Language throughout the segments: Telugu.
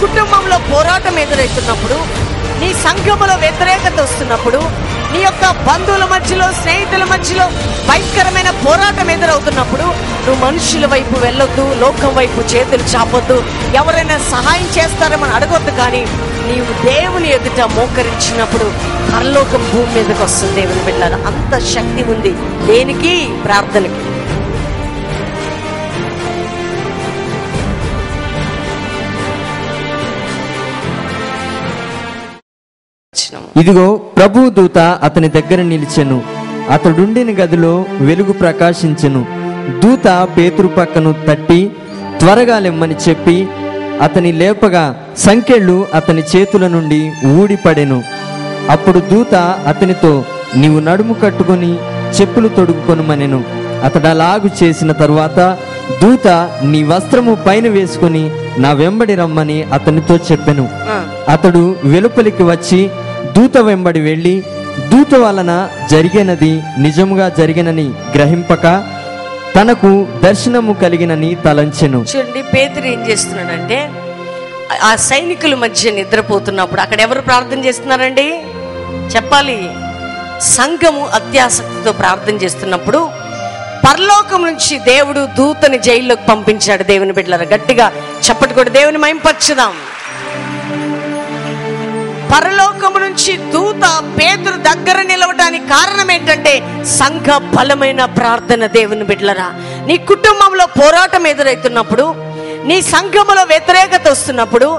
కుటుంబంలో పోరాటం ఎదురవుతున్నప్పుడు, నీ సంఘములో వ్యతిరేకత వస్తున్నప్పుడు, నీ యొక్క బంధువుల మధ్యలో, స్నేహితుల మధ్యలో భయంకరమైన పోరాటం ఎదురవుతున్నప్పుడు నువ్వు మనుషుల వైపు వెళ్ళొద్దు, లోకం వైపు చేతులు చాపొద్దు, ఎవరైనా సహాయం చేస్తారేమని అడగొద్దు. కానీ నీవు దేవుని ఎదుట మోకరించినప్పుడు పరలోకం భూమి మీదకి వస్తుంది. దేవుని బిడ్డలారా, అంత శక్తి ఉంది దేనికి? ప్రార్థనకి. ఇదిగో ప్రభు దూత అతని దగ్గర నిలిచెను. అతడుండిన గదిలో వెలుగు ప్రకాశించెను. దూత పేతురు పక్కను తట్టి త్వరగా లెమ్మని చెప్పి అతని లేపగా సంకెళ్ళు అతని చేతుల నుండి ఊడిపడెను. అప్పుడు దూత అతనితో, నీవు నడుము కట్టుకొని చెప్పులు తొడుగుకొనుమనెను. అతడలాగు చేసిన తరువాత దూత, నీ వస్త్రము పైన వేసుకుని నా వెంబడి రమ్మని అతనితో చెప్పెను. అతడు వెలుపలికి వచ్చి దూత వెంబడి వెళ్ళి దూత వలన జరిగినది నిజముగా జరిగినని గ్రహింపక తనకు దర్శనము కలిగినని తలంచెను. చూడండి, పేతురు ఏం చేస్తున్నాడంటే, ఆ సైనికుల మధ్య నిద్రపోతున్నప్పుడు అక్కడ ఎవరు ప్రార్థన చేస్తున్నారండి? చెప్పాలి. సంఘము అత్యాసక్తితో ప్రార్థన చేస్తున్నప్పుడు పరలోకం నుంచి దేవుడు దూతని జైల్లోకి పంపించాడు. దేవుని బిడ్డలారా, గట్టిగా చప్పటి కొట్టి దేవుని మహిమపరచుదాం. పరలోకము నుంచి దూత పేతురు దగ్గర నిలవడానికి కారణం ఏంటంటే సంఘ బలమైన ప్రార్థన. దేవుని బిడ్డలారా, నీ కుటుంబంలో పోరాటం ఎదురవుతున్నప్పుడు, నీ సంఘములో వ్యతిరేకత వస్తున్నప్పుడు,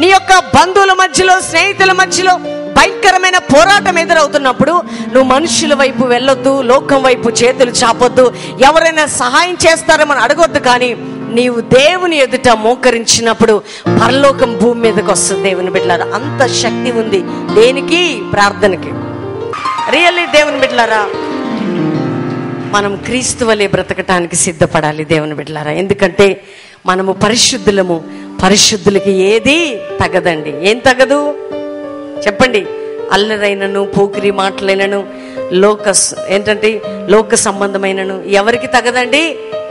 నీ యొక్క బంధువుల మధ్యలో, స్నేహితుల మధ్యలో భయంకరమైన పోరాటం ఎదురవుతున్నప్పుడు నువ్వు మనుషుల వైపు వెళ్ళొద్దు, లోకం వైపు చేతులు చాపొద్దు, ఎవరైనా సహాయం చేస్తారేమని అడగొద్దు. కానీ నీవు దేవుని ఎదుట మోకరించినప్పుడు పరలోకం భూమి మీదకి వస్తుంది. దేవుని బిడ్డలారా, అంత శక్తి ఉంది దేనికి? ప్రార్థనకి. రియల్లీ దేవుని బిడ్డలారా, మనం క్రీస్తు వలె బ్రతకటానికి సిద్ధపడాలి. దేవుని బిడ్డలారా, ఎందుకంటే మనము పరిశుద్ధులము. పరిశుద్ధులకి ఏది తగదండి. ఏం తగదు చెప్పండి? అల్లరైనను, పోకిరి మాటలైనను, లోక సంబంధమైనను ఎవరికి తగదండి?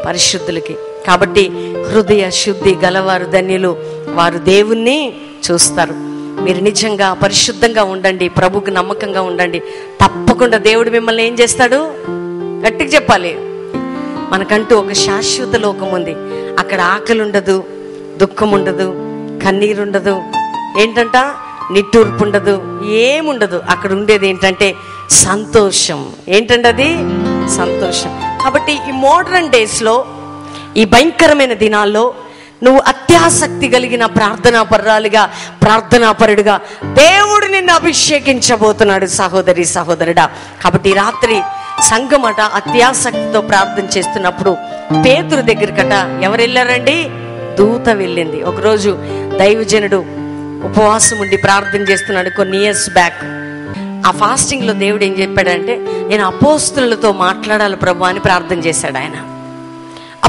పరిశుద్ధులకి. కాబట్టి హృదయ శుద్ధి గలవారు ధన్యులు, వారు దేవుణ్ణి చూస్తారు. మీరు నిజంగా పరిశుద్ధంగా ఉండండి, ప్రభువుకి నమ్మకంగా ఉండండి. తప్పకుండా దేవుడు మిమ్మల్ని ఏం చేస్తాడు? గట్టిగా చెప్పాలి. మనకంటూ ఒక శాశ్వత లోకం ఉంది. అక్కడ ఆకలి ఉండదు, దుఃఖం ఉండదు, కన్నీరు ఉండదు, ఏంటంట నిట్టూర్పు ఉండదు, ఏముండదు. అక్కడ ఉండేది ఏంటంటే సంతోషం. ఏంటంటే అది సంతోషం. కాబట్టి ఈ మోడర్న్ డేస్లో, ఈ భయంకరమైన దినాల్లో నువ్వు అత్యాసక్తి కలిగిన ప్రార్థనాపరురాలుగా, ప్రార్థనాపరుడుగా దేవుడు నిన్ను అభిషేకించబోతున్నాడు సహోదరి, సహోదరుడా. కాబట్టి రాత్రి సంఘమట అత్యాసక్తితో ప్రార్థన చేస్తున్నప్పుడు పేతురు దగ్గరకట ఎవరు వెళ్ళారండి? దూత వెళ్ళింది. ఒకరోజు దైవజనుడు ఉపవాసం ఉండి ప్రార్థన చేస్తున్నాడు కొన్ని ఇయర్స్ బ్యాక్. ఆ ఫాస్టింగ్ లో దేవుడు ఏం చెప్పాడంటే, నేను అపోస్తులతో మాట్లాడాలి ప్రభు అని ప్రార్థన చేశాడు. ఆయన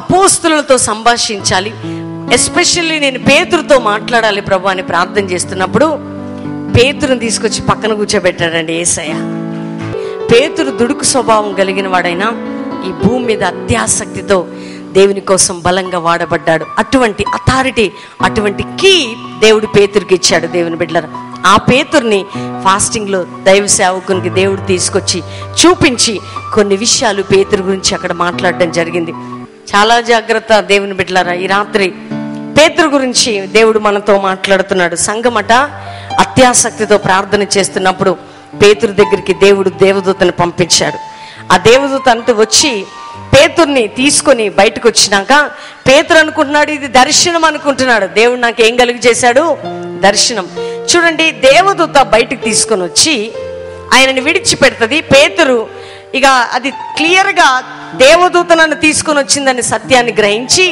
అపోస్తులతో సంభాషించాలి, ఎస్పెషల్లీ నేను పేతురుతో మాట్లాడాలి ప్రభు అని ప్రార్థన చేస్తున్నప్పుడు పేతురుని తీసుకొచ్చి పక్కన కూర్చోబెట్టాడండి యేసయ్య. పేతురు దుడుకు స్వభావం కలిగిన వాడైనా ఈ భూమి మీద అత్యాసక్తితో దేవుని కోసం బలంగా వాడబడ్డాడు. అటువంటి అథారిటీ, అటువంటి కీ దేవుడు పేతురుకి ఇచ్చాడు. దేవుని బిడ్డలారా, ఆ పేతుర్ని ఫాస్టింగ్ లో దైవ సేవకునికి దేవుడు తీసుకొచ్చి చూపించి కొన్ని విషయాలు పేతురు గురించి అక్కడ మాట్లాడడం జరిగింది. చాలా జాగ్రత్త దేవుని బిడ్డలారా. ఈ రాత్రి పేతురు గురించి దేవుడు మనతో మాట్లాడుతున్నాడు. సంఘమట అత్యాసక్తితో ప్రార్థన చేస్తున్నప్పుడు పేతురు దగ్గరికి దేవుడు దేవదూతను పంపించాడు. ఆ దేవదూత అంటూ వచ్చి పేతుర్ని తీసుకొని బయటకు వచ్చినాక పేతురు అనుకుంటున్నాడు ఇది దర్శనం అనుకుంటున్నాడు. దేవుడు నాకు ఏం కలిగి చేశాడు? దర్శనం. చూడండి, దేవదూత బయటకు తీసుకొని వచ్చి ఆయనని విడిచిపెడుతుంది. పేతురు ఇక అది క్లియర్గా దేవదూత నన్ను తీసుకొని వచ్చిందని సత్యాన్ని గ్రహించి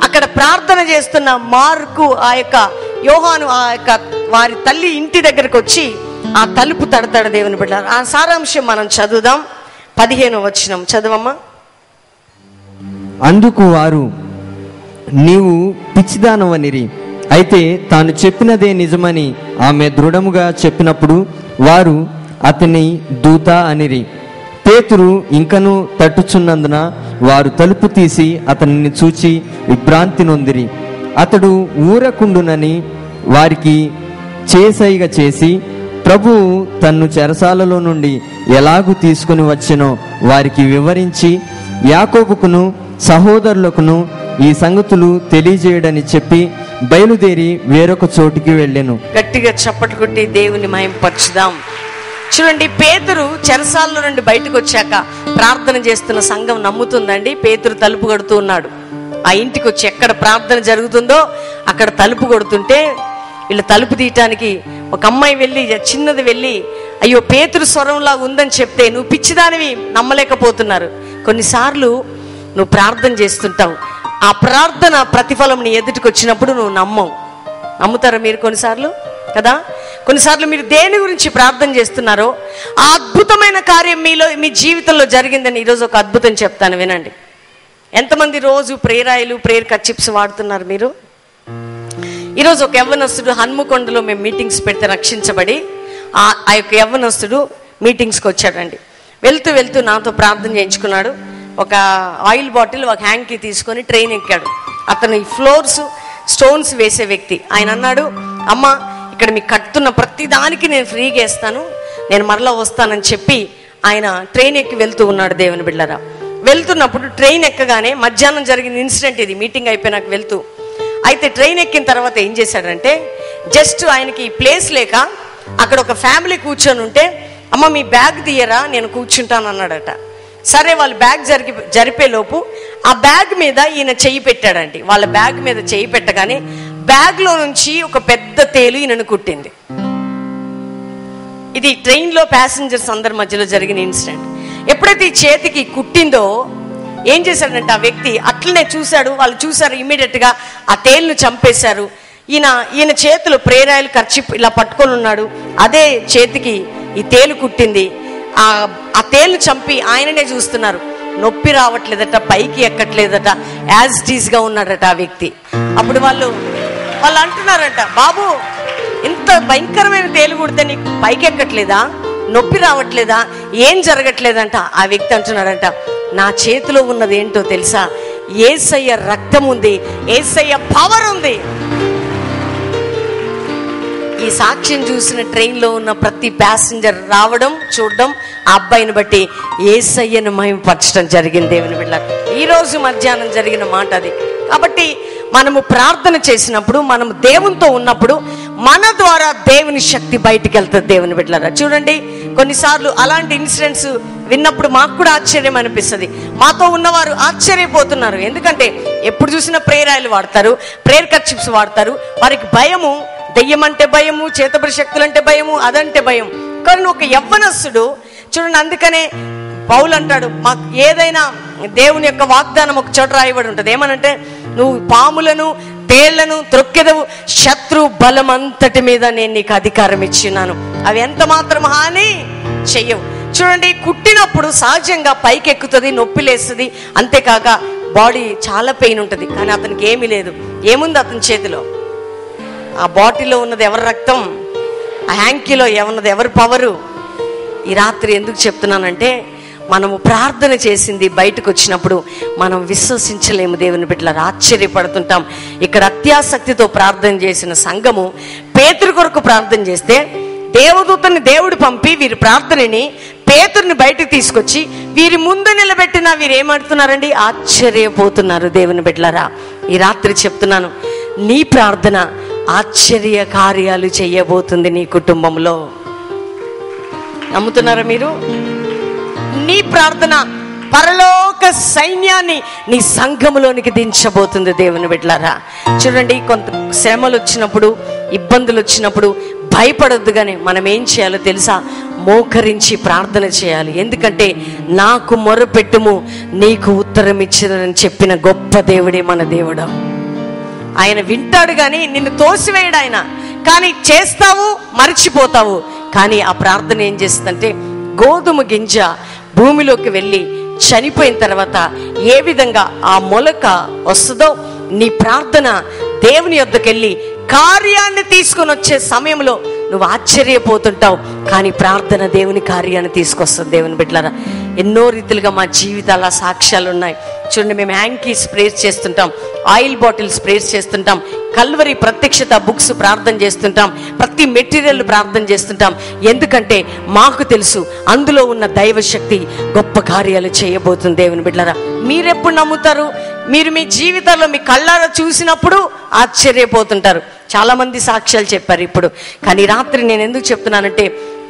అక్కడ ప్రార్థన చేస్తున్న మార్కు, ఆ యొక్క యోహాను, ఆ యొక్క వారి తల్లి ఇంటి దగ్గరకు వచ్చి ఆ తలుపు తడతాడు. దేవుని బిడ్డ, ఆ సారాంశం మనం చదువుదాం. 15వ వచనం చదవమ్మా. అందుకు వారు, నీవు పిచ్చిదానవనిరి. అయితే తాను చెప్పినదే నిజమని ఆమె దృఢముగా చెప్పినప్పుడు వారు అతని దూత అనిరి. పేతురు ఇంకను తట్టుచున్నందున వారు తలుపు తీసి అతనిని చూచి విభ్రాంతి నొందిరి. అతడు ఊరకుండునని వారికి చేసైగ చేసి ప్రభువు తన్ను చెరసాలలో నుండి ఎలాగూ తీసుకుని వచ్చినో వారికి వివరించి యాకోబుకును సహోదరులకును ఈ సంగతులు తెలియజేయడని చెప్పి బయలుదేరి వేరొక చోటికి వెళ్ళెను. గట్టిగా చప్పట్లు కొట్టి దేవుని మహిమపరచుదాం. చూడండి, పేతురు చెరసాలలో నుండి బయటకు వచ్చాక ప్రార్థన చేస్తున్న సంఘం నమ్ముతుందండి. పేతురు తలుపు కొడుతూ ఉన్నాడు. ఆ ఇంటికి వచ్చి ఎక్కడ ప్రార్థన జరుగుతుందో అక్కడ తలుపు కొడుతుంటే వీళ్ళు తలుపు తీయటానికి ఒక అమ్మాయి వెళ్ళి, చిన్నది వెళ్ళి, అయ్యో పేతురు స్వరంలా ఉందని చెప్తే నువ్వు పిచ్చిదానివి నమ్మలేకపోతున్నారు. కొన్నిసార్లు నువ్వు ప్రార్థన చేస్తుంటావు, ఆ ప్రార్థన ప్రతిఫలం నీ ఎదుటికి వచ్చినప్పుడు నువ్వు నమ్ముతారా మీరు? కొన్నిసార్లు కదా, కొన్నిసార్లు మీరు దేని గురించి ప్రార్థన చేస్తున్నారో ఆ అద్భుతమైన కార్యం మీ జీవితంలో జరిగిందని ఈరోజు ఒక అద్భుతం చెప్తాను, వినండి. ఎంతమంది రోజు ప్రేరాయిలు, ప్రేయర్ కర్చీప్స్ వాడుతున్నారు మీరు? ఈరోజు ఒక యవ్వనస్తుడు హన్మకొండలో మేము మీటింగ్స్ పెడితే రక్షించబడి ఆ యొక్క యవ్వనస్తుడు మీటింగ్స్కి వచ్చాడండి. వెళ్తూ నాతో ప్రార్థన చేయించుకున్నాడు. ఒక ఆయిల్ బాటిల్, ఒక హ్యాంకీ తీసుకొని ట్రైన్ ఎక్కాడు. అతను ఈ స్టోన్స్ వేసే వ్యక్తి. ఆయన అన్నాడు, అమ్మ ఇక్కడ మీకు కట్టుతున్న ప్రతి దానికి నేను ఫ్రీగా వేస్తాను, నేను మరలా వస్తానని చెప్పి ఆయన ట్రైన్ ఎక్కి వెళ్తూ ఉన్నాడు. దేవుని బిడ్డలారా, వెళ్తున్నప్పుడు ట్రైన్ ఎక్కగానే మధ్యాహ్నం జరిగిన ఇన్సిడెంట్ ఇది. మీటింగ్ అయిపోయినాక వెళ్తూ అయితే ట్రైన్ ఎక్కిన తర్వాత ఏం చేశాడంటే, జస్ట్ ఆయనకి ప్లేస్ లేక అక్కడ ఒక ఫ్యామిలీ కూర్చొని ఉంటే, అమ్మ మీ బ్యాగ్ తీయరా నేను కూర్చుంటాను అన్నాడట. సరే, వాళ్ళు బ్యాగ్ జరిపేలోపు ఆ బ్యాగ్ మీద ఈయన చెయ్యి పెట్టాడండి. వాళ్ళ బ్యాగ్ మీద చెయ్యి పెట్టగానే బ్యాగ్లో నుంచి ఒక పెద్ద తేలు ఈయనను కుట్టింది. ఇది ట్రైన్లో ప్యాసింజర్స్ అందరి మధ్యలో జరిగిన ఇన్సిడెంట్. ఎప్పుడైతే ఈ చేతికి కుట్టిందో ఏం చేశాడంటే ఆ వ్యక్తి అట్లనే చూశాడు. వాళ్ళు చూశారు, ఇమ్మీడియట్ గా ఆ తేలును చంపేశారు. ఈయన చేతులు ప్రేరాయిలు ఖర్చు ఇలా పట్టుకొని ఉన్నాడు. అదే చేతికి ఈ తేలు కుట్టింది. ఆ తేలు చంపి ఆయననే చూస్తున్నారు. నొప్పి రావట్లేదట, పైకి ఎక్కట్లేదట, యాజ్ ఇట్ ఈజ్ గా ఉన్నాడట ఆ వ్యక్తి. అప్పుడు వాళ్ళు అంటున్నారంట, బాబు ఇంత భయంకరమైన తేలు కుడితే నీకు పైకి ఎక్కట్లేదా, నొప్పి రావట్లేదా, ఏం జరగట్లేదంట. ఆ వ్యక్తి అంటున్నాడంట, నా చేతిలో ఉన్నది ఏంటో తెలుసా, యేసయ్య రక్తం ఉంది, యేసయ్య పవర్ ఉంది. ఈ సాక్ష్యం చూసిన ట్రైన్లో ఉన్న ప్రతి ప్యాసింజర్ రావడం, చూడడం, ఆ అబ్బాయిని బట్టి యేసయ్యను మహిమపరచడం జరిగింది. దేవుని బిడ్డ, ఈ రోజు మధ్యాహ్నం జరిగిన మాట అది. కాబట్టి మనము ప్రార్థన చేసినప్పుడు, మనము దేవునితో ఉన్నప్పుడు మన ద్వారా దేవుని శక్తి బయటికి వెళ్తుంది. దేవుని బిడ్డలారా, చూడండి, కొన్నిసార్లు అలాంటి ఇన్సిడెంట్స్ విన్నప్పుడు మాకు కూడా ఆశ్చర్యం అనిపిస్తుంది. మాతో ఉన్నవారు ఆశ్చర్యపోతున్నారు. ఎందుకంటే ఎప్పుడు చూసినా ప్రేరాయిలు వాడతారు, ప్రేయర్ కర్చీప్స్ వాడతారు. వారికి భయము, దెయ్యం అంటే భయము, చేతబడి శక్తులు అంటే భయము, అదంటే భయం. కానీ ఒక యవ్వనస్తుడు చూడండి, అందుకనే పౌలు అంటాడు, మాకు ఏదైనా దేవుని యొక్క వాగ్దానం ఒక చోట రాయబడి ఉంటుంది. ఏమనంటే, నువ్వు పాములను తేళ్లను త్రొక్కెదవు, శత్రు బలం అంతటి మీద నేను నీకు అధికారం ఇచ్చినాను, అవి ఎంత మాత్రం హాని చెయ్యవు. చూడండి, కుట్టినప్పుడు సహజంగా పైకి ఎక్కుతుంది, నొప్పి లేస్తుంది, అంతేకాక బాడీ చాలా పెయిన్ ఉంటుంది. కానీ అతనికి ఏమీ లేదు. ఏముంది అతని చేతిలో? ఆ బాటిల్లో ఉన్నది ఎవరి రక్తం, ఆ హ్యాంకీలో ఉన్నది ఎవరి పవరు. ఈ రాత్రి ఎందుకు చెప్తున్నానంటే, మనము ప్రార్థన చేసింది బయటకు వచ్చినప్పుడు మనం విశ్వసించలేము. దేవుని బిడ్డలారా, ఆశ్చర్యపడుతుంటాం. ఇక్కడ అత్యాసక్తితో ప్రార్థన చేసిన సంఘము పేతురు కొరకు ప్రార్థన చేస్తే దేవదూతని దేవుడు పంపి వీరి ప్రార్థనని, పేతురుని బయటకు తీసుకొచ్చి వీరి ముందు నిలబెట్టిన వీరు ఏమంటున్నారండి, ఆశ్చర్యపోతున్నారు. దేవుని బిడ్డలారా, ఈ రాత్రి చెప్తున్నాను, నీ ప్రార్థన ఆశ్చర్య కార్యాలు చేయబోతుంది నీ కుటుంబంలో. నమ్ముతున్నారా మీరు? నీ ప్రార్థన పరలోక సైన్యాన్ని నీ సంఘములోనికి దించబోతుంది. దేవుని బిడ్డలారా, చూడండి, కొంత శ్రమలు వచ్చినప్పుడు, ఇబ్బందులు వచ్చినప్పుడు భయపడొద్దు. కానీ మనం ఏం చేయాలో తెలుసా? మోకరించి ప్రార్థన చేయాలి. ఎందుకంటే నాకు మొరపెట్టుము నీకు ఉత్తరం ఇచ్చినని చెప్పిన గొప్ప దేవుడే మన దేవుడు. ఆయన వింటాడు, కానీ నిన్ను తోసివేయడు ఆయన. కానీ చేస్తావు, మర్చిపోతావు. కానీ ఆ ప్రార్థన ఏం చేస్తుందంటే, గోధుమ గింజ భూమిలోకి వెళ్ళి చనిపోయిన తర్వాత ఏ విధంగా ఆ మొలక వస్తుందో, నీ ప్రార్థన దేవుని యొద్దకు వెళ్ళి కార్యాన్ని తీసుకొని వచ్చే సమయంలో నువ్వు ఆశ్చర్యపోతుంటావు. కానీ ప్రార్థన దేవుని కార్యాన్ని తీసుకొస్తుంది. దేవుని బిడ్డలారా, ఎన్నో రీతిలుగా మా జీవితాల సాక్ష్యాలు ఉన్నాయి. చూడండి, మేము హ్యాంకీ స్ప్రేస్ చేస్తుంటాం, ఆయిల్ బాటిల్ స్ప్రేస్ చేస్తుంటాం, కల్వరి ప్రత్యక్షత బుక్స్ ప్రార్థన చేస్తుంటాం, ప్రతి మెటీరియల్ ప్రార్థన చేస్తుంటాం. ఎందుకంటే మాకు తెలుసు అందులో ఉన్న దైవశక్తి గొప్ప కార్యాలు చేయబోతుంది. దేవుని బిడ్డలారా, మీరెప్పుడు నమ్ముతారు? మీరు మీ జీవితంలో మీ కళ్ళారా చూసినప్పుడు ఆశ్చర్యపోతుంటారు. చాలా మంది సాక్ష్యాలు చెప్పారు ఇప్పుడు. కానీ రాత్రి నేను ఎందుకు చెప్తున్నానంటే,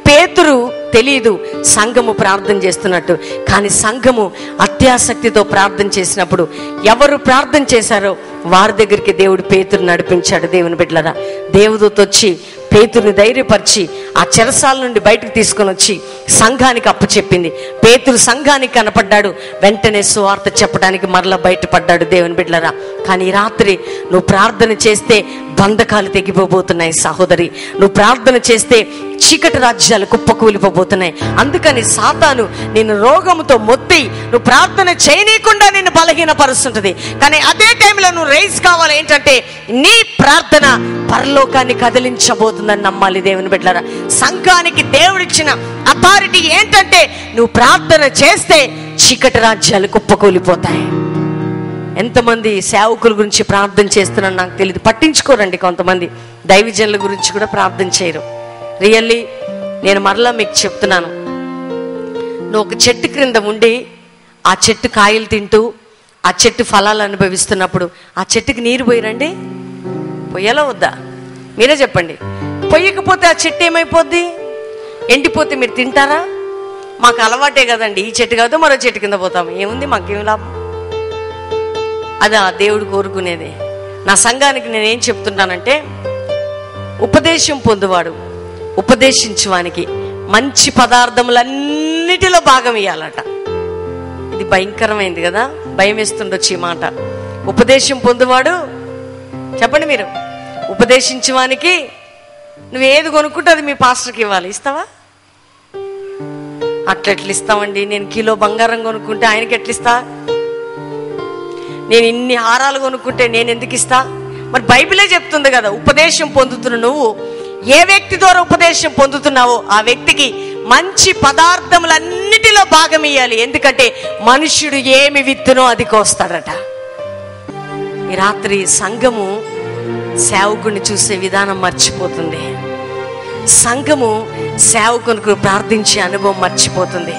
పేతురు తెలీదు సంఘము ప్రార్థన చేస్తున్నట్టు, కానీ సంఘము అత్యాసక్తితో ప్రార్థన చేసినప్పుడు ఎవరు ప్రార్థన చేశారో వారి దగ్గరికి దేవుడు పేతురు నడిపించాడు. దేవుని బిడ్డలారా, దేవదూత వచ్చి పేతురుని ధైర్యపరిచి ఆ చెరసాల నుండి బయటకు తీసుకొని వచ్చి సంఘానికి అప్పచెప్పింది. పేతురు సంఘానికి కనపడ్డాడు, వెంటనే సువార్త చెప్పడానికి మరలా బయటపడ్డాడు. దేవుని బిడ్డలారా, కానీ రాత్రి నువ్వు ప్రార్థన చేస్తే బంధకాలు తెగిపోబోతున్నాయి సహోదరి. నువ్వు ప్రార్థన చేస్తే చీకటి రాజ్యాలు కుప్పకూలిపోబోతున్నాయి. అందుకని సాతాను నిన్ను రోగముతో మొత్తి నువ్వు ప్రార్థన చేయనీయకుండా నిన్ను బలహీనపరుస్తుంటది. కానీ అదే టైంలో నువ్వు రైజ్ కావాలి. ఏంటంటే నీ ప్రార్థన పరలోకాన్ని కదిలించబోతుందని నమ్మాలి. దేవుని బిడ్డలారా, సంఘానికి దేవుడిచ్చిన అథారిటీ ఏంటంటే నువ్వు ప్రార్థన చేస్తే చీకటి రాజ్యాలు కుప్పకూలిపోతాయి. ఎంతమంది సేవకుల గురించి ప్రార్థన చేస్తున్నారో నాకు తెలియదు, పట్టించుకోరండి. కొంతమంది దైవజనుల గురించి కూడా ప్రార్థన చేయరు. రియల్లీ నేను మరలా మీకు చెప్తున్నాను, నువ్వు ఒక చెట్టు క్రింద ఉండి ఆ చెట్టు కాయలు తింటూ ఆ చెట్టు ఫలాలు అనుభవిస్తున్నప్పుడు ఆ చెట్టుకి నీరు పోయిరండి? పొయ్యాలా వద్దా? మీరే చెప్పండి. పొయ్యకపోతే ఆ చెట్టు ఏమైపోద్ది? ఎండిపోతే మీరు తింటారా? మాకు అలవాటే కదండి, ఈ చెట్టు కాదు మరో చెట్టు కింద పోతాం, ఏముంది మాకేం లాభం? అది ఆ దేవుడు కోరుకునేదే. నా సంఘానికి నేనేం చెప్తున్నానంటే, ఉపదేశం పొందువాడు ఉపదేశించువానికి మంచి పదార్థములన్నిటిలో భాగం ఇవ్వాలట. ఇది భయంకరమైంది కదా, భయం వేస్తుండొచ్చు ఈ మాట. ఉపదేశం పొందువాడు, చెప్పండి మీరు, ఉపదేశించువానికి నువ్వు ఏది కొనుక్కుంటే అది మీ పాస్టర్కి ఇవ్వాలి. ఇస్తావా? అట్లెట్లు ఇస్తామండి. నేను కిలో బంగారం కొనుక్కుంటే ఆయనకి ఎట్లిస్తా? నేను ఇన్ని హారాలు కొనుక్కుంటే నేను ఎందుకు ఇస్తా? మరి బైబిలే చెప్తుంది కదా, ఉపదేశం పొందుతున్న నువ్వు ఏ వ్యక్తి ద్వారా ఉపదేశం పొందుతున్నావో ఆ వ్యక్తికి మంచి పదార్థములన్నిటిలో భాగం ఇవ్వాలి. ఎందుకంటే మనుష్యుడు ఏమి విత్తునో అది కోస్తాడట. ఈ రాత్రి సంఘము సేవకుని చూసే విధానం మర్చిపోతుంది. సంఘము సేవకునికి ప్రార్థించే అనుభవం మర్చిపోతుంది.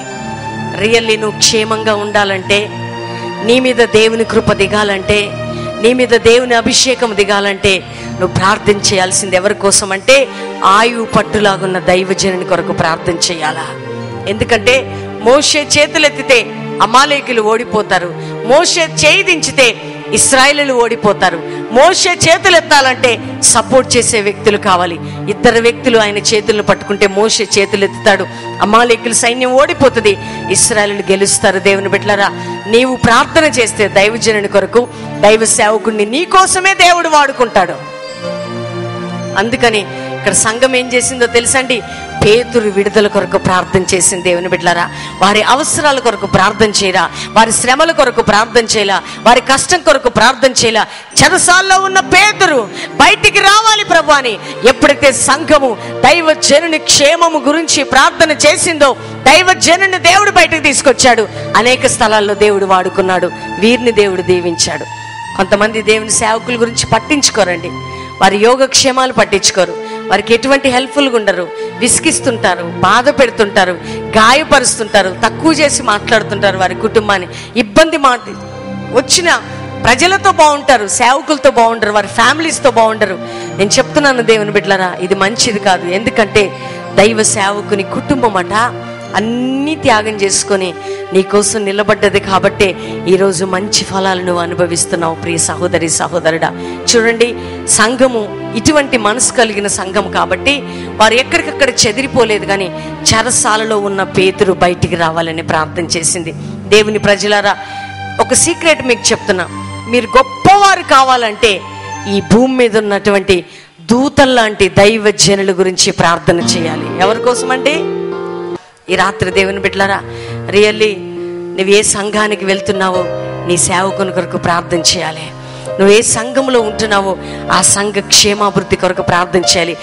రియల్లీ నువ్వు క్షేమంగా ఉండాలంటే, నీ మీద దేవుని కృప దిగాలంటే, నీ మీద దేవుని అభిషేకం దిగాలంటే నువ్వు ప్రార్థన చేయాల్సింది ఎవరి కోసం అంటే, ఆయువు పట్టులాగున్న దైవజనుని కొరకు ప్రార్థన చేయాలా. ఎందుకంటే మోషే చేతులెత్తితే అమాలేకులు ఓడిపోతారు, మోషే చేయి దించితే ఇశ్రాయేలీయులు ఓడిపోతారు. మోషే చేతులు ఎత్తాలంటే సపోర్ట్ చేసే వ్యక్తులు కావాలి. ఇద్దరు వ్యక్తులు ఆయన చేతులను పట్టుకుంటే మోషే చేతులు ఎత్తుతాడు, అమాలేకుల సైన్యం ఓడిపోతుంది, ఇశ్రాయేలీయులు గెలుస్తారు. దేవుని బిడ్డలారా, నీవు ప్రార్థన చేస్తే దైవజనుని కొరకు, దైవ సేవకుడిని నీ కోసమే దేవుడు వాడుకుంటాడు. అందుకని ఇక్కడ సంఘం ఏం చేసిందో తెలుసండి, పేతురు విడుదల కొరకు ప్రార్థన చేసింది. దేవుని బిడ్డలారా, వారి అవసరాల కొరకు ప్రార్థన చేయరా, వారి శ్రమల కొరకు ప్రార్థన చేయలా, వారి కష్టం కొరకు ప్రార్థన చేయలా. చెరసాల్లో ఉన్న పేతురు బయటికి రావాలి ప్రభు అని ఎప్పుడైతే సంఘము దైవజనుని క్షేమము గురించి ప్రార్థన చేసిందో, దైవజనుని దేవుడు బయటకు తీసుకొచ్చాడు. అనేక స్థలాల్లో దేవుడు వాడుకున్నాడు, వీరిని దేవుడు దీవించాడు. కొంతమంది దేవుని సేవకుల గురించి పట్టించుకోరండి, వారి యోగక్షేమాలు పట్టించుకోరు, వారికి ఎటువంటి హెల్ప్ఫుల్గా ఉండరు, విసిగిస్తుంటారు, బాధ పెడుతుంటారు, గాయపరుస్తుంటారు, తక్కువ చేసి మాట్లాడుతుంటారు, వారి కుటుంబాన్ని ఇబ్బంది వచ్చిన ప్రజలతో బాగుంటారు, సేవకులతో బాగుంటారు, వారి ఫ్యామిలీస్తో బాగుంటారు. నేను చెప్తున్నాను దేవుని బిడ్డలారా, ఇది మంచిది కాదు. ఎందుకంటే దైవ సేవకుని కుటుంబం అట అన్నీ త్యాగం చేసుకొని నీకోసం నిలబడ్డది కాబట్టే ఈరోజు మంచి ఫలాలు నువ్వు అనుభవిస్తున్నావు. ప్రియ సహోదరి సహోదరుడా, చూడండి, సంఘము ఇటువంటి మనసు కలిగిన సంఘం కాబట్టి వారు ఎక్కడికక్కడ చెదిరిపోలేదు. కానీ చెరసాలలో ఉన్న పేతురు బయటికి రావాలని ప్రార్థన చేసింది. దేవుని ప్రజలారా, ఒక సీక్రెట్ మీకు చెప్తున్నా, మీరు గొప్పవారు కావాలంటే ఈ భూమి మీద ఉన్నటువంటి దూతల్లాంటి దైవజనుల గురించి ప్రార్థన చేయాలి. ఎవరి కోసం అంటే, ఈ రాత్రి దేవుని బిడ్డలారా, రియల్లీ నువ్వు ఏ సంఘానికి వెళ్తున్నావో నీ సేవకుని కొరకు ప్రార్థన చేయాలి. నువ్వు ఏ సంఘంలో ఉంటున్నావో ఆ సంఘ క్షేమాభివృద్ధి కొరకు ప్రార్థన చేయాలి.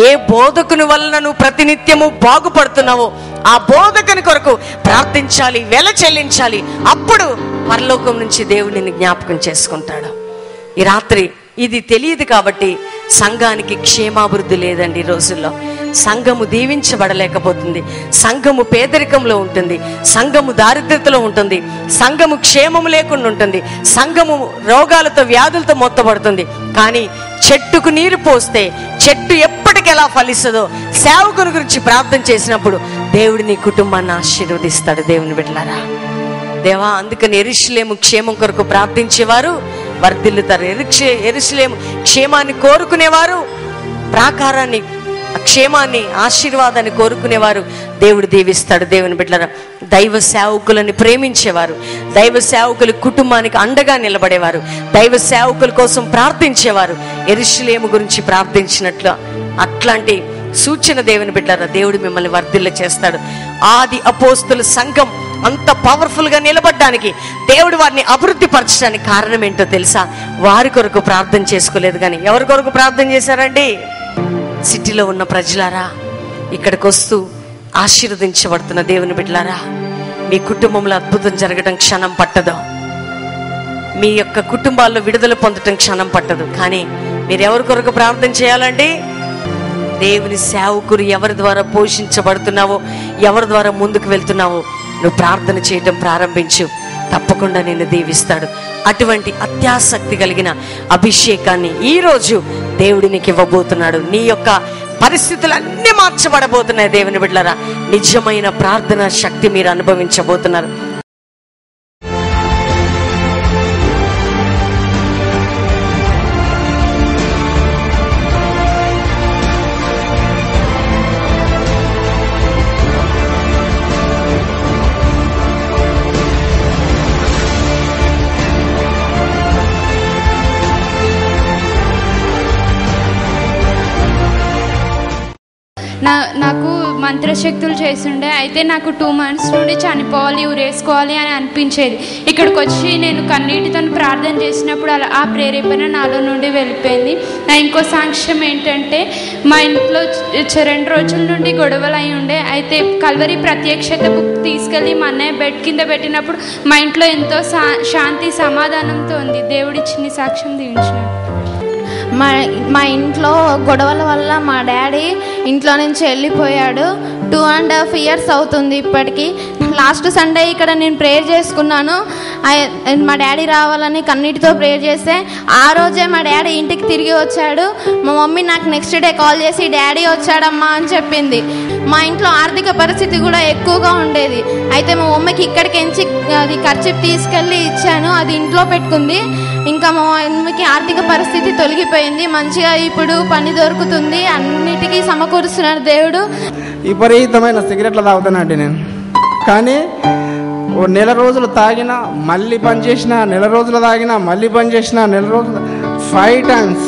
ఏ బోధకుని వలన నువ్వు ప్రతినిత్యము బాగుపడుతున్నావో ఆ బోధకుని కొరకు ప్రార్థించాలి, వెల చెల్లించాలి. అప్పుడు పరలోకం నుంచి దేవుడు నిన్ను జ్ఞాపకం చేసుకుంటాడు. ఈ రాత్రి ఇది తెలియదు కాబట్టి సంఘానికి క్షేమాభివృద్ధి లేదండి. ఈ రోజుల్లో సంఘము దీవించబడలేకపోతుంది, సంఘము పేదరికంలో ఉంటుంది, సంఘము దారిద్ర్యతలో ఉంటుంది, సంఘము క్షేమము లేకుండా ఉంటుంది, సంఘము రోగాలతో వ్యాధులతో మొత్తబడుతుంది. కానీ చెట్టుకు నీరు పోస్తే చెట్టు ఎప్పటికి ఎలా ఫలిస్తుందో సేవకుని గురించి ప్రార్థన చేసినప్పుడు దేవుడు నీ కుటుంబాన్ని ఆశీర్వదిస్తాడు. దేవుని బిడ్డలారా, దేవా, అందుకని యెరూషలేము క్షేమం కొరకు ప్రార్థించేవారు వర్ధిల్లుతారు. యెరూషలేము క్షేమాన్ని కోరుకునేవారు, ప్రాకారాన్ని, క్షేమాన్ని, ఆశీర్వాదాన్ని కోరుకునేవారు దేవుడు దీవిస్తాడు. దేవుని బిడ్డలారా, దైవ సేవకులని ప్రేమించేవారు, దైవ సేవకుల కుటుంబానికి అండగా నిలబడేవారు, దైవ సేవకుల కోసం ప్రార్థించేవారు యెరూషలేము గురించి ప్రార్థించినట్లు అట్లాంటి సూచన దేవుని బిడ్డలారా దేవుడు మిమ్మల్ని వర్ధిల్ల చేస్తాడు. ఆది అపోస్తుల సంఘం అంత పవర్ఫుల్ గా నిలబడడానికి, దేవుడు వారిని అభివృద్ధి పరచడానికి కారణం ఏంటో తెలుసా? వారి కొరకు ప్రార్థన చేసుకోలేదు, కానీ ఎవరి కొరకు ప్రార్థన చేశారండి? సిటీలో ఉన్న ప్రజలారా, ఇక్కడికి వస్తూ ఆశీర్వదించబడుతున్న దేవుని బిడ్డలారా, మీ కుటుంబంలో అద్భుతం జరగడం క్షణం పట్టదు, మీ యొక్క కుటుంబాల్లో విడుదల పొందటం క్షణం పట్టదు. కానీ మీరు ఎవరి కొరకు ప్రార్థన చేయాలండి? దేవుని సేవకులు ఎవరి ద్వారా పోషించబడుతున్నావో, ఎవరి ద్వారా ముందుకు వెళ్తున్నావో నువ్వు ప్రార్థన చేయటం ప్రారంభించు, తప్పకుండా నిన్ను దీవిస్తాడు. అటువంటి అత్యాసక్తి కలిగిన అభిషేకాన్ని ఈరోజు దేవుడు నీకు ఇవ్వబోతున్నాడు. నీ యొక్క పరిస్థితులన్నీ మార్చబడబోతున్నాయి. దేవుని బిడ్డలారా, నిజమైన ప్రార్థన శక్తి మీరు అనుభవించబోతున్నారు. నాకు మంత్రశక్తులు చేస్తుండే. అయితే నాకు 2 months నుండి చనిపోవాలి, ఊరేసుకోవాలి అని అనిపించేది. ఇక్కడికి వచ్చి నేను కన్నీటితో ప్రార్థన చేసినప్పుడు ఆ ప్రేరేపణ నాలో నుండి వెళ్ళిపోయింది. నా ఇంకో సాక్ష్యం ఏంటంటే, మా ఇంట్లో 2 రోజుల నుండి గొడవలు అయి ఉండే. అయితే కల్వరి ప్రత్యక్షత బుక్ తీసుకెళ్ళి మా అన్నయ్య బెడ్ కింద పెట్టినప్పుడు మా ఇంట్లో ఎంతో శాంతి సమాధానంతో ఉంది. దేవుడి చిన్ని సాక్ష్యం దీవించాడు. మా ఇంట్లో గొడవల వల్ల మా డాడీ ఇంట్లో నుంచి వెళ్ళిపోయాడు. 2.5 years అవుతుంది ఇప్పటికీ. లాస్ట్ సండే ఇక్కడ నేను ప్రేయర్ చేసుకున్నాను. మా డాడీ రావాలని కన్నీటితో ప్రేయర్ చేస్తే ఆ రోజే మా డాడీ ఇంటికి తిరిగి వచ్చాడు. మా మమ్మీ నాకు నెక్స్ట్ డే కాల్ చేసి డాడీ వచ్చాడమ్మా అని చెప్పింది. మా ఇంట్లో ఆర్థిక పరిస్థితి కూడా ఎక్కువగా ఉండేది. అయితే మా మమ్మీకి ఇక్కడికి ఎంచి అది ఖర్చు తీసుకెళ్ళి ఇచ్చాను, అది ఇంట్లో పెట్టుకుంది. ఇంకా మా మమ్మీకి ఆర్థిక పరిస్థితి తొలగిపోయింది, మంచిగా ఇప్పుడు పని దొరుకుతుంది, అన్నిటికీ సమకూరుస్తున్నాడు దేవుడు. విపరీతమైన సిగరెట్లు తాగుతానండి నేను. కానీ ఓ నెల రోజులు తాగినా మళ్ళీ పని చేసిన, నెల రోజులు తాగినా మళ్ళీ పని చేసిన, నెల రోజులు 5 times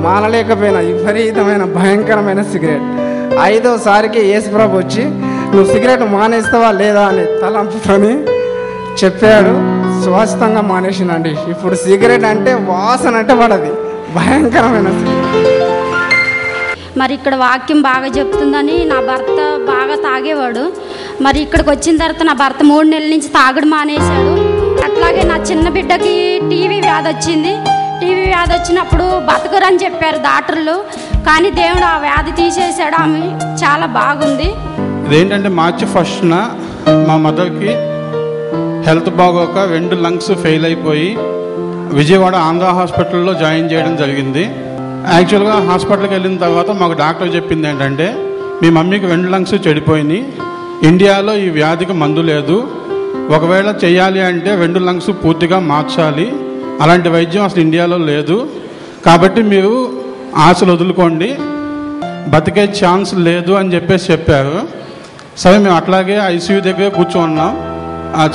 మానలేకపోయినా విపరీతమైన భయంకరమైన సిగరెట్. 5వసారికి యేసుప్రభు వచ్చి నువ్వు సిగరెట్ మానేస్తావా లేదా అని తలంపుతోని చెప్పాడు. స్వస్థంగా మానేసినండి. ఇప్పుడు సిగరెట్ అంటే వాసన అంటే పడది, భయంకరమైన సిగరెట్. మరి ఇక్కడ వాక్యం బాగా చెప్తుందని నా భర్త బాగా తాగేవాడు. మరి ఇక్కడికి వచ్చిన తర్వాత నా భర్త 3 నెలల నుంచి తాగడం మానేశాడు. అట్లాగే నా చిన్న బిడ్డకి టీవీ వ్యాధి వచ్చింది. టీవీ వ్యాధి వచ్చినప్పుడు బతకరని చెప్పారు డాక్టర్లు, కానీ దేవుడు ఆ వ్యాధి తీసేశాడు. ఆమె చాలా బాగుంది. ఇదేంటంటే March 1న మా మదర్కి హెల్త్ బాగోక 2 లంగ్స్ ఫెయిల్ అయిపోయి విజయవాడ ఆంధ్ర హాస్పిటల్లో జాయిన్ చేయడం జరిగింది. యాక్చువల్గా హాస్పిటల్కి వెళ్ళిన తర్వాత మాకు డాక్టర్ చెప్పింది ఏంటంటే, మీ మమ్మీకి 2 లంగ్స్ చెడిపోయినాయి, ఇండియాలో ఈ వ్యాధికి మందు లేదు, ఒకవేళ చేయాలి అంటే 2 లంగ్స్ పూర్తిగా మార్చాలి, అలాంటి వైద్యం అసలు ఇండియాలో లేదు, కాబట్టి మీరు ఆశలు వదులుకోండి, బతికే ఛాన్స్ లేదు అని చెప్పారు. సరే మేము అట్లాగే ఐసీయూ దగ్గర కూర్చోన్నాం.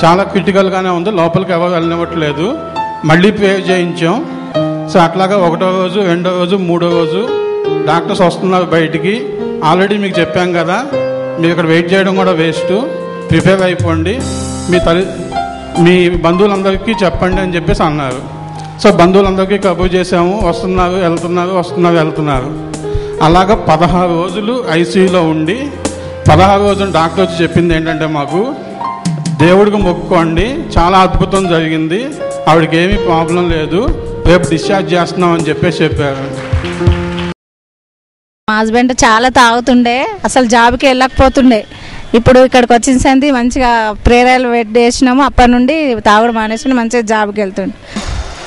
చాలా క్రిటికల్గానే ఉంది, లోపలికి ఎవరు వెళ్ళనివ్వట్లేదు. మళ్ళీ ప్రేయర్ చేయించాం. సో అట్లాగా 1వ రోజు, 2వ రోజు, 3వ రోజు డాక్టర్స్ వస్తున్నారు బయటికి. ఆల్రెడీ మీకు చెప్పాం కదా, మీరు ఇక్కడ వెయిట్ చేయడం కూడా వేస్ట్, ప్రిపేర్ అయిపోండి, మీ బంధువులందరికీ చెప్పండి అని చెప్పేసి అన్నారు. సో బంధువులందరికీ కబుర్ చేసాము, వస్తున్నారు వెళ్తున్నారు. అలాగా 16 రోజులు ఐసీయూలో ఉండి 16 రోజులు డాక్టర్ వచ్చి చెప్పింది ఏంటంటే, మాకు దేవుడికి మొక్కుకోండి, చాలా అద్భుతం జరిగింది, ఆవిడకి ఏమీ ప్రాబ్లం లేదు, రేపు డిశ్చార్జ్ చేస్తున్నాం అని చెప్పారు. మా హస్బెండ్ చాలా తాగుతుండే, అసలు జాబ్కి వెళ్ళకపోతుండే. ఇప్పుడు ఇక్కడికి వచ్చిన సంది మంచిగా ప్రేరాలు వేసినాము, అప్పటి నుండి తాగుడు మానేసి మంచిగా జాబ్కి వెళ్తుండే.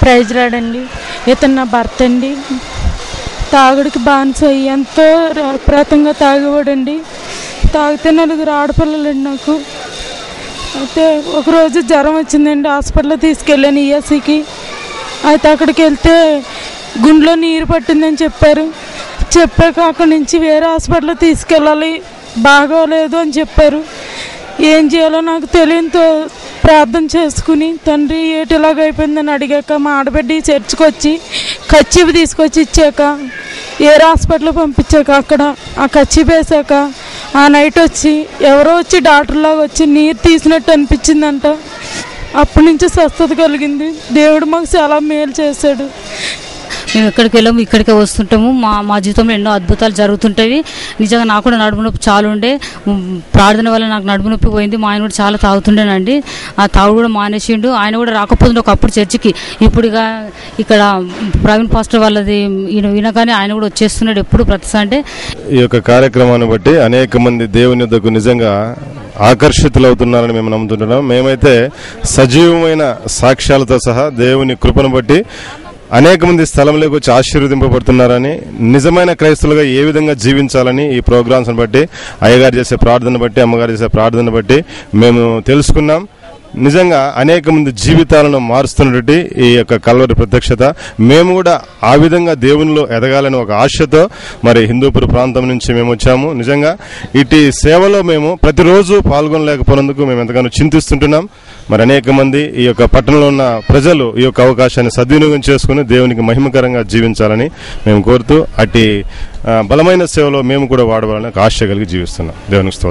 ప్రైజ్ రాడండి. ఇతను నా భర్త అండి. తాగుడికి బానిస ఎంతో ప్రాతంగా తాగేవాడండి. తాగితే 4 ఆడపిల్లలండి నాకు. అయితే ఒకరోజు జ్వరం వచ్చిందండి, హాస్పిటల్లో తీసుకెళ్ళాను ఈఎస్సికి. అయితే అక్కడికి వెళ్తే గుండెలో నీరు పట్టిందని చెప్పారు. చెప్పాక అక్కడి నుంచి వేరే హాస్పిటల్లో తీసుకెళ్ళాలి, బాగోలేదు అని చెప్పారు. ఏం చేయాలో నాకు తెలియనితో ప్రార్థన చేసుకుని, తండ్రి ఏటి ఇలాగైపోయిందని అడిగాక మా ఆడబిడ్డ చర్చికి వచ్చి కచ్చివి తీసుకొచ్చి ఇచ్చాక, ఏరే హాస్పిటల్ పంపించాక అక్కడ ఆ కచ్చివి వేసాక ఆ నైట్ వచ్చి ఎవరో వచ్చి డాక్టర్లాగా వచ్చి నీరు తీసినట్టు అనిపించిందంట. అప్పటి నుంచి స్వస్థత కలిగింది. దేవుడు మాకు చాలా మేలు చేశాడు. మేము ఎక్కడికి వెళ్ళాము, ఇక్కడికే వస్తుంటాము. మా జీవితంలో ఎన్నో అద్భుతాలు జరుగుతుంటాయి. నిజంగా నాకు కూడా నడుము నొప్పి చాలా ఉండే, ప్రార్థన వల్ల నాకు నడుము నొప్పి పోయింది. మా ఆయన కూడా చాలా తాగుతుండేనండి. ఆ తాగుడు కూడా మానేసిండు. ఆయన కూడా రాకపోతుండే ఒకప్పుడు చర్చికి. ఇప్పుడుగా ఇక్కడ ప్రవీణ్ పాస్టర్ వాళ్ళది వినగానే ఆయన కూడా వచ్చేస్తున్నాడు ఎప్పుడు ప్రతి సండే. ఈ యొక్క కార్యక్రమాన్ని బట్టి అనేక మంది దేవుని యొద్దకు నిజంగా ఆకర్షితులవుతున్నారని మేము నమ్ముతుంటున్నాం. మేమైతే సజీవమైన సాక్ష్యాలతో సహా దేవుని కృపను బట్టి అనేక మంది స్థలంలోకి వచ్చి ఆశీర్వదింపబడుతున్నారని, నిజమైన క్రైస్తవులుగా ఏ విధంగా జీవించాలని ఈ ప్రోగ్రామ్స్ని బట్టి, అయ్యగారు చేసే ప్రార్థన బట్టి, అమ్మగారు చేసే ప్రార్థన బట్టి మేము తెలుసుకున్నాం. నిజంగా అనేక మంది జీవితాలను మారుస్తున్నటువంటి ఈ యొక్క కల్వరి ప్రత్యక్షత, మేము కూడా ఆ విధంగా దేవునిలో ఎదగాలని ఒక ఆశతో మరి హిందూపుర ప్రాంతం నుంచి మేము వచ్చాము. నిజంగా ఇటు సేవలో మేము ప్రతిరోజు పాల్గొనలేకపోయినందుకు మేము ఎంతగానో చింతిస్తుంటున్నాం. మరి అనేక మంది ఈ యొక్క పట్టణంలో ఉన్న ప్రజలు ఈ యొక్క అవకాశాన్ని సద్వినియోగం చేసుకుని దేవునికి మహిమకరంగా జీవించాలని మేము కోరుతూ, అట్టి బలమైన సేవలో మేము కూడా వాడవాలని ఆశ కలిగి జీవిస్తున్నాం. దేవునికి స్తోత్రం.